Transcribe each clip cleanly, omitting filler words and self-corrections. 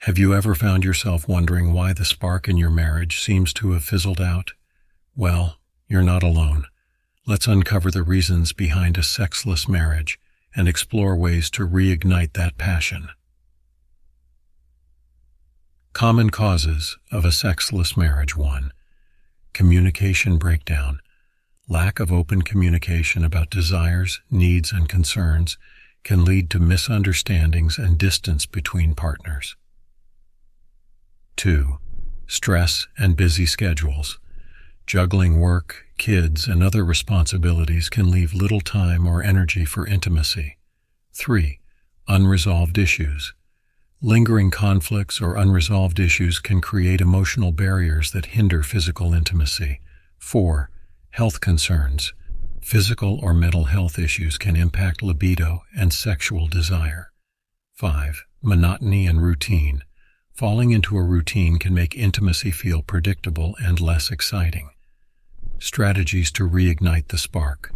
Have you ever found yourself wondering why the spark in your marriage seems to have fizzled out? Well, you're not alone. Let's uncover the reasons behind a sexless marriage and explore ways to reignite that passion. Common causes of a sexless marriage. 1. Communication breakdown. Lack of open communication about desires, needs, and concerns can lead to misunderstandings and distance between partners. 2. Stress and busy schedules. Juggling work, kids, and other responsibilities can leave little time or energy for intimacy. 3. Unresolved issues. Lingering conflicts or unresolved issues can create emotional barriers that hinder physical intimacy. 4. Health concerns. Physical or mental health issues can impact libido and sexual desire. 5. Monotony and routine. Falling into a routine can make intimacy feel predictable and less exciting. Strategies to reignite the spark.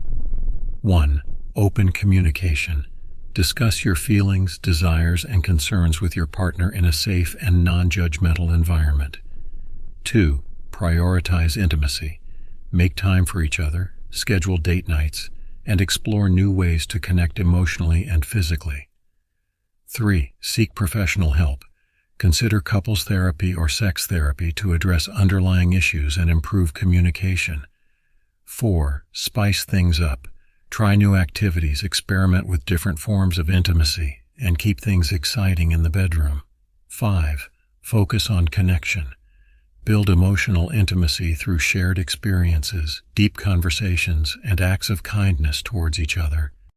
1. Open communication. Discuss your feelings, desires, and concerns with your partner in a safe and non-judgmental environment. 2. Prioritize intimacy. Make time for each other, schedule date nights, and explore new ways to connect emotionally and physically. 3. Seek professional help. Consider couples therapy or sex therapy to address underlying issues and improve communication. 4. Spice things up. Try new activities, experiment with different forms of intimacy, and keep things exciting in the bedroom. 5. Focus on connection. Build emotional intimacy through shared experiences, deep conversations, and acts of kindness towards each other.